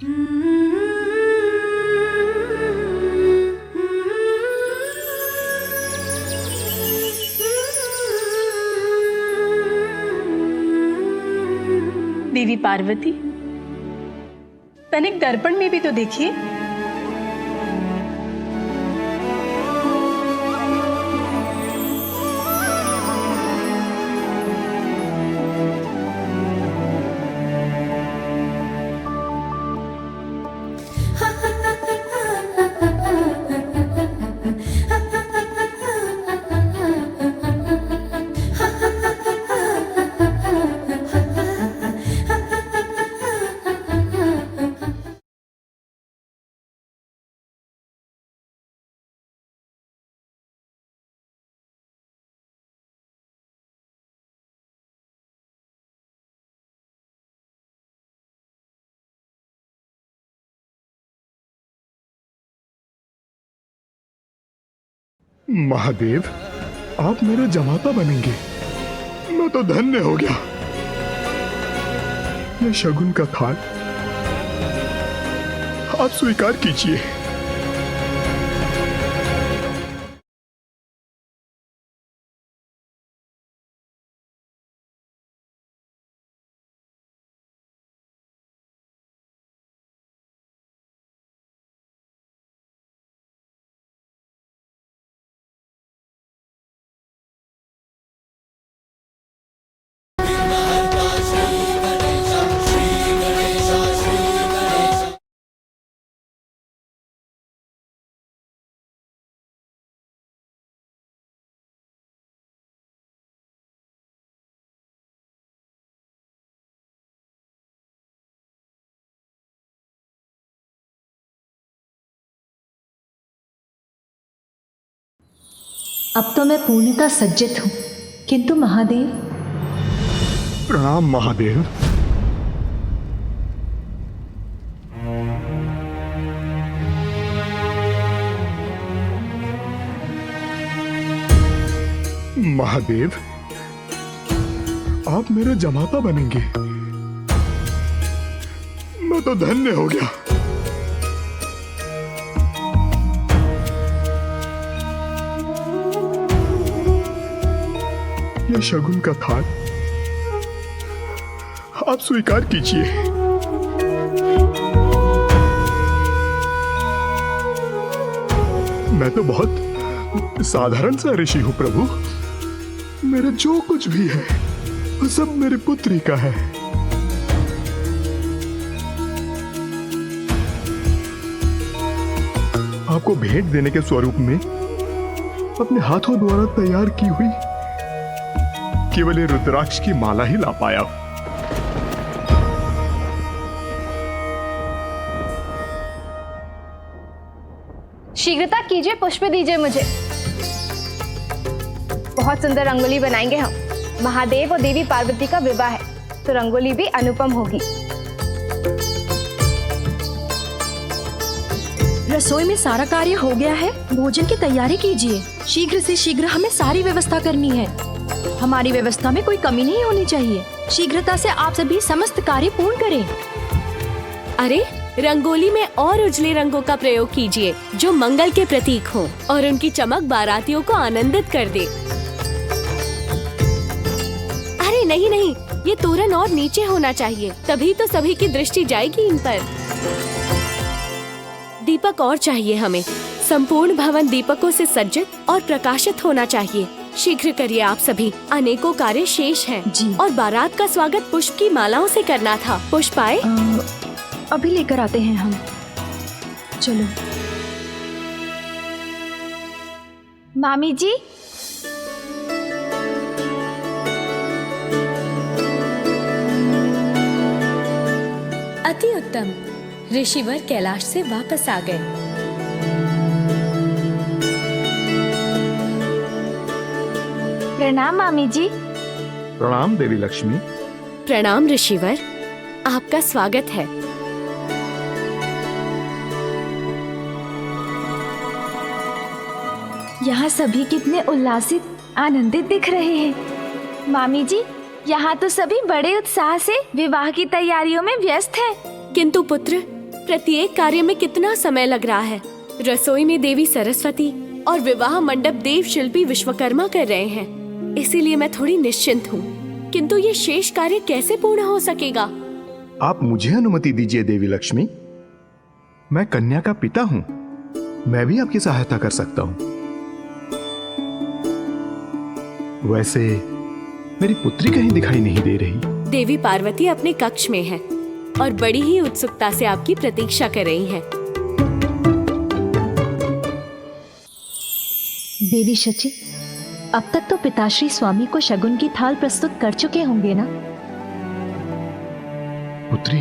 देवी पार्वती, तनिक दर्पण में भी तो देखिए। महादेव, आप मेरे जमाता बनेंगे। मैं तो धन्य हो गया। ये शगुन का थाल आप स्वीकार कीजिए। अब तो मैं पूर्णतः सज्जित हूं, किंतु महादेव। प्रणाम महादेव। महादेव, आप मेरे जमाता बनेंगे। मैं तो धन्य हो गया। ये शगुन का थाल आप स्वीकार कीजिए। मैं तो बहुत साधारण सा ऋषि हूं प्रभु। मेरा जो कुछ भी है वो सब मेरी पुत्री का है। आपको भेंट देने के स्वरूप में अपने हाथों द्वारा तैयार की हुई केवल ये रुद्राक्ष की माला ही ला पाया। शीघ्रता कीजिए, पुष्प दीजिए मुझे। बहुत सुंदर रंगोली बनाएंगे हम। महादेव और देवी पार्वती का विवाह है, तो रंगोली भी अनुपम होगी। रसोई में सारा कार्य हो गया है, भोजन की तैयारी कीजिए। शीघ्र से शीघ्र हमें सारी व्यवस्था करनी है। हमारी व्यवस्था में कोई कमी नहीं होनी चाहिए। शीघ्रता से आप सभी समस्त कार्य पूर्ण करें। अरे, रंगोली में और उजले रंगों का प्रयोग कीजिए जो मंगल के प्रतीक हो और उनकी चमक बारातियों को आनंदित कर दे। अरे नहीं नहीं, ये तोरण और नीचे होना चाहिए, तभी तो सभी की दृष्टि जाएगी इन पर। दीपक और चाहिए हमें। संपूर्ण भवन दीपकों से सज्जित और प्रकाशित होना चाहिए। शीघ्र करिए आप सभी, अनेकों कार्य शेष हैं जी। और बारात का स्वागत पुष्प की मालाओं से करना था। पुष्प आए? अभी लेकर आते हैं हम। चलो। मामी जी, अति उत्तम। ऋषिवर कैलाश से वापस आ गए। प्रणाम मामी जी। प्रणाम देवी लक्ष्मी। प्रणाम ऋषिवर, आपका स्वागत है। यहाँ सभी कितने उल्लासित, आनंदित दिख रहे हैं। मामी जी, यहाँ तो सभी बड़े उत्साह से विवाह की तैयारियों में व्यस्त हैं। किंतु पुत्र, प्रत्येक कार्य में कितना समय लग रहा है। रसोई में देवी सरस्वती और विवाह मंडप देव शिल्पी विश्वकर्मा कर रहे हैं, इसीलिए मैं थोड़ी निश्चिंत हूँ। किंतु ये शेष कार्य कैसे पूर्ण हो सकेगा? आप मुझे अनुमति दीजिए देवी लक्ष्मी, मैं कन्या का पिता हूं, मैं भी आपकी सहायता कर सकता हूं। वैसे मेरी पुत्री कहीं दिखाई नहीं दे रही। देवी पार्वती अपने कक्ष में है और बड़ी ही उत्सुकता से आपकी प्रतीक्षा कर रही हैं। देवी शची, अब तक तो पिताश्री स्वामी को शगुन की थाल प्रस्तुत कर चुके होंगे ना? पुत्री,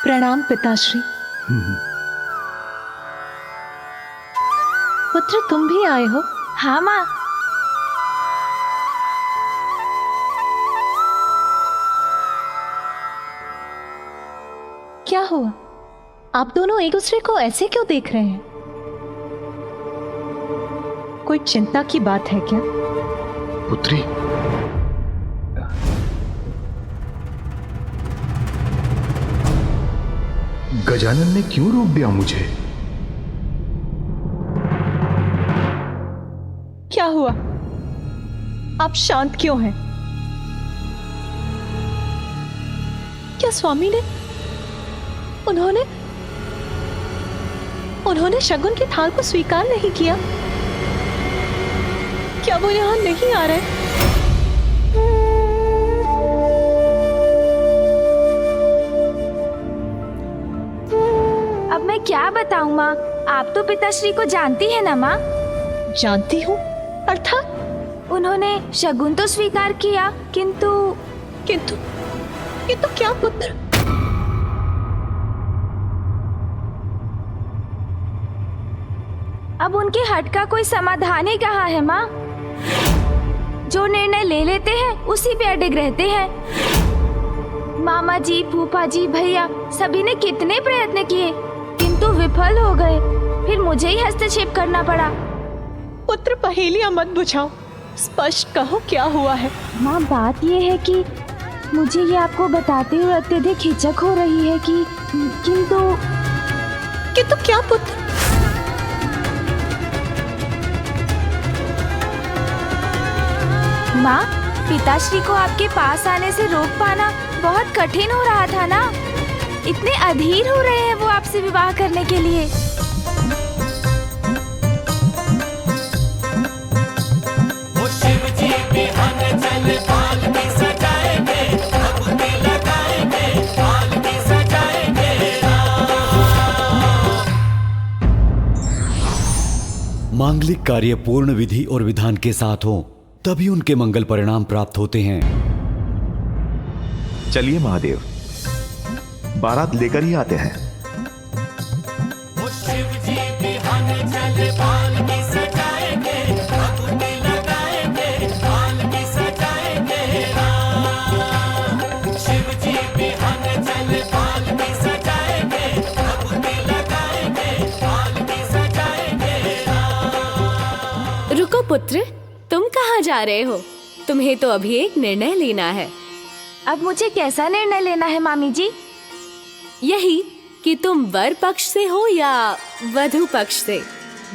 प्रणाम पिताश्री। पुत्र, तुम भी आए हो? हाँ माँ। क्या हुआ? आप दोनों एक दूसरे को ऐसे क्यों देख रहे हैं? कोई चिंता की बात है क्या? पुत्री, गजानन ने क्यों रोक दिया मुझे? क्या हुआ? आप शांत क्यों हैं? क्या स्वामी ने उन्होंने शगुन की थाल को स्वीकार नहीं किया? क्या वो यहां नहीं आ रहे? अब मैं क्या बताऊं माँ, आप तो पिताश्री को जानती है ना माँ? जानती हूँ, अर्थात? उन्होंने शगुन तो स्वीकार किया, किंतु क्या पुत्र? अब उनके हट का कोई समाधान ही कहाँ है माँ? जो निर्णय ले लेते हैं उसी पे अडिग रहते हैं। मामा जी, फूफा जी, भैया सभी ने कितने प्रयत्न किए किंतु विफल हो गए। फिर मुझे ही हस्तक्षेप करना पड़ा। पुत्र, पहेलियां मत बुझाओ, स्पष्ट कहो क्या हुआ है। माँ, बात ये है कि मुझे ये आपको बताते हुए अत्यधिक हिचक हो रही है कि किंतु क्या पुत्र? माँ, पिताश्री को आपके पास आने से रोक पाना बहुत कठिन हो रहा था ना। इतने अधीर हो रहे हैं वो आपसे विवाह करने के लिए। मांगलिक कार्य पूर्ण विधि और विधान के साथ हो तभी उनके मंगल परिणाम प्राप्त होते हैं। चलिए महादेव, बारात लेकर ही आते हैं। रुको पुत्र, तुम कहाँ जा रहे हो? तुम्हें तो अभी एक निर्णय लेना है। अब मुझे कैसा निर्णय लेना है मामी जी? यही कि तुम वर पक्ष से हो या वधु पक्ष से।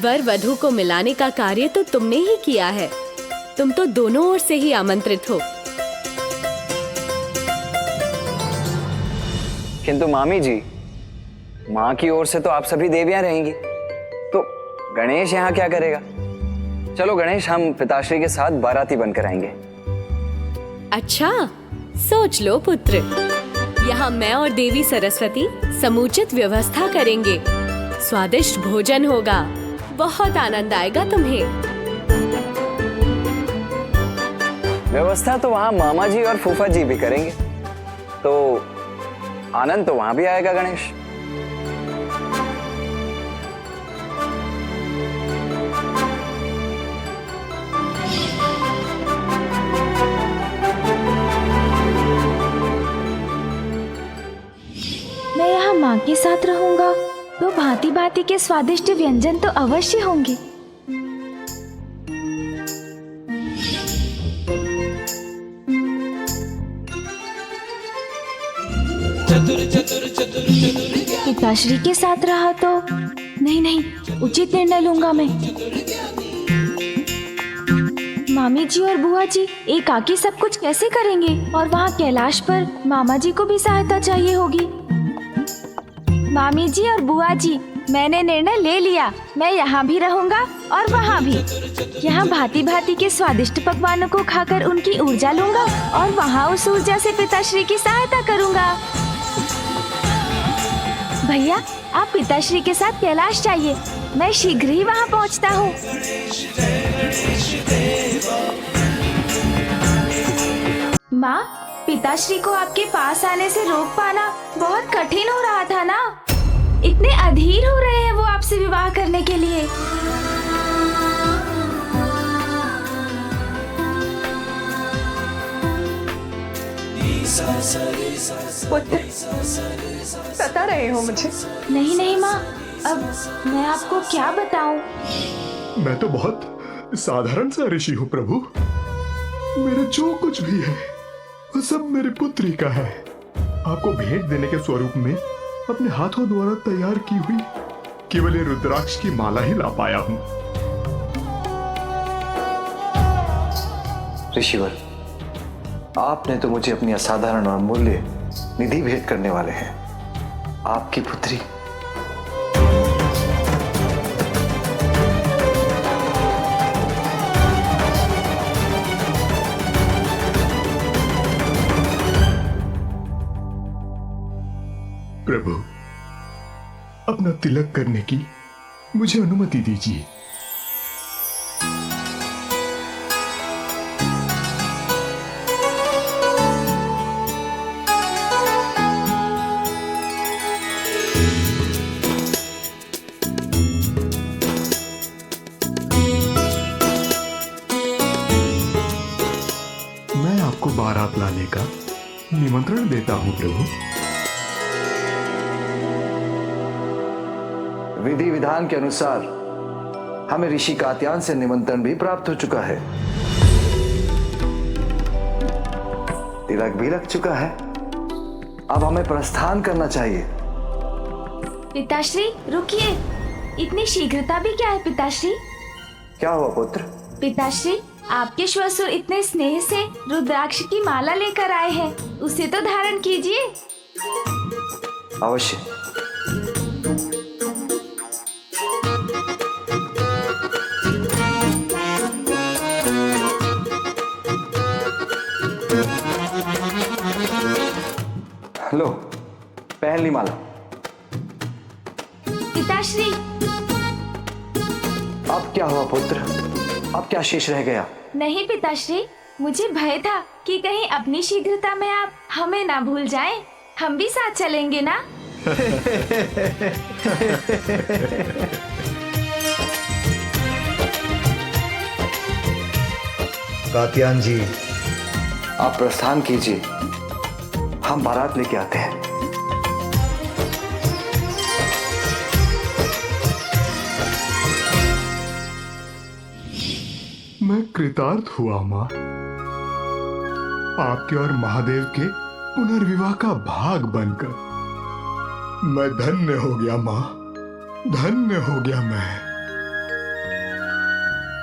वर वधु को मिलाने का कार्य तो तुमने ही किया है। तुम तो दोनों ओर से ही आमंत्रित हो। किंतु मामी जी, माँ की ओर से तो आप सभी देवियां रहेंगी, तो गणेश यहाँ क्या करेगा? चलो गणेश, हम पिताश्री के साथ बाराती बनकर आएंगे। अच्छा, सोच लो पुत्र, यहाँ मैं और देवी सरस्वती समुचित व्यवस्था करेंगे। स्वादिष्ट भोजन होगा, बहुत आनंद आएगा तुम्हें। व्यवस्था तो वहाँ मामा जी और फूफा जी भी करेंगे, तो आनंद तो वहाँ भी आएगा गणेश। मैं यहाँ माँ के साथ रहूंगा तो भांति भांति के स्वादिष्ट व्यंजन तो अवश्य होंगे। पिताश्री के साथ रहा तो नहीं, उचित निर्णय लूंगा मैं। मामी जी और बुआ जी एकाकी सब कुछ कैसे करेंगे, और वहाँ कैलाश पर मामा जी को भी सहायता चाहिए होगी। मामी जी और बुआ जी, मैंने निर्णय ले लिया, मैं यहाँ भी रहूँगा और वहाँ भी। यहाँ भांति भांति के स्वादिष्ट पकवानों को खाकर उनकी ऊर्जा लूंगा और वहाँ उस ऊर्जा से पिताश्री की सहायता करूँगा। भैया, आप पिताश्री के साथ कैलाश जाइए, मैं शीघ्र ही वहाँ पहुँचता हूँ। माँ, पिताश्री को आपके पास आने से रोक पाना बहुत कठिन हो रहा था ना। इतने अधीर हो रहे हैं वो आपसे विवाह करने के लिए। बता रहे हो मुझे? नहीं माँ, अब मैं आपको क्या बताऊं? मैं तो बहुत साधारण सा ऋषि हूँ प्रभु। मेरे जो कुछ भी है वो सब मेरी पुत्री का है। आपको भेंट देने के स्वरूप में अपने हाथों द्वारा तैयार की हुई केवल ये रुद्राक्ष की माला ही ला पाया हूँ। ऋषिवर, आपने तो मुझे अपनी असाधारण और अमूल्य निधि भेंट करने वाले हैं। आपकी पुत्री प्रभु, अपना तिलक करने की मुझे अनुमति दीजिए। मैं आपको बारात लाने का निमंत्रण देता हूं प्रभु। विधि विधान के अनुसार हमें ऋषि कात्यायन से निमंत्रण भी प्राप्त हो चुका है। तिलक भी लग चुका है। अब हमें प्रस्थान करना चाहिए। पिताश्री रुकिए, इतनी शीघ्रता भी क्या है पिताश्री? क्या हुआ पुत्र? पिताश्री, आपके श्वशुर इतने स्नेह से रुद्राक्ष की माला लेकर आए हैं, उसे तो धारण कीजिए। अवश्य। लो, पहन ली माला। पिताश्री, अब क्या हुआ पुत्र? अब क्या शेष रह गया? नहीं पिताश्री, मुझे भय था कि कहीं अपनी शीघ्रता में आप हमें ना भूल जाएं। हम भी साथ चलेंगे ना? कात्यायन जी, आप प्रस्थान कीजिए, हम बारात लेके आते हैं। मैं कृतार्थ हुआ माँ। आपके और महादेव के पुनर्विवाह का भाग बनकर मैं धन्य हो गया माँ, धन्य हो गया मैं।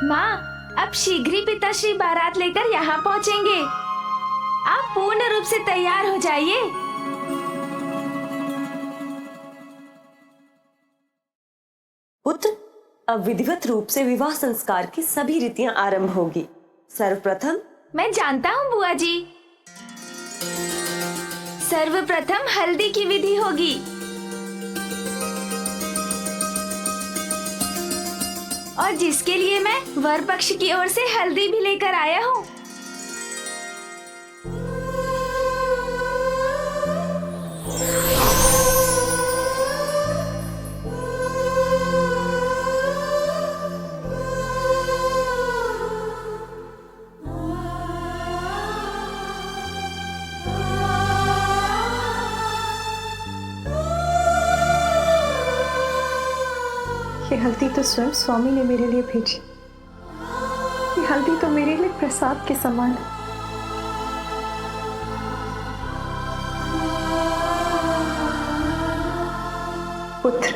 माँ, अब शीघ्र ही पिताश्री बारात लेकर यहाँ पहुँचेंगे। आप पूर्ण रूप से तैयार हो जाइए। पुत्र, अब विधिवत रूप से विवाह संस्कार की सभी रीतियां आरंभ होगी। सर्वप्रथम मैं जानता हूँ बुआ जी। सर्वप्रथम हल्दी की विधि होगी। और जिसके लिए मैं वर पक्ष की ओर से हल्दी भी लेकर आया हूँ। ये हल्दी तो स्वयं स्वामी ने मेरे लिए भेजी। ये हल्दी तो मेरे लिए प्रसाद के समान है। पुत्र,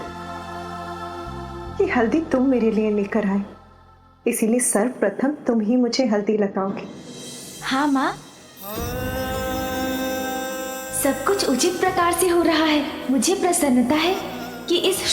ये हल्दी तुम मेरे लिए लेकर आए, इसीलिए सर्वप्रथम तुम ही मुझे हल्दी लगाओगे। हाँ माँ, सब कुछ उचित प्रकार से हो रहा है। मुझे प्रसन्नता है कि इस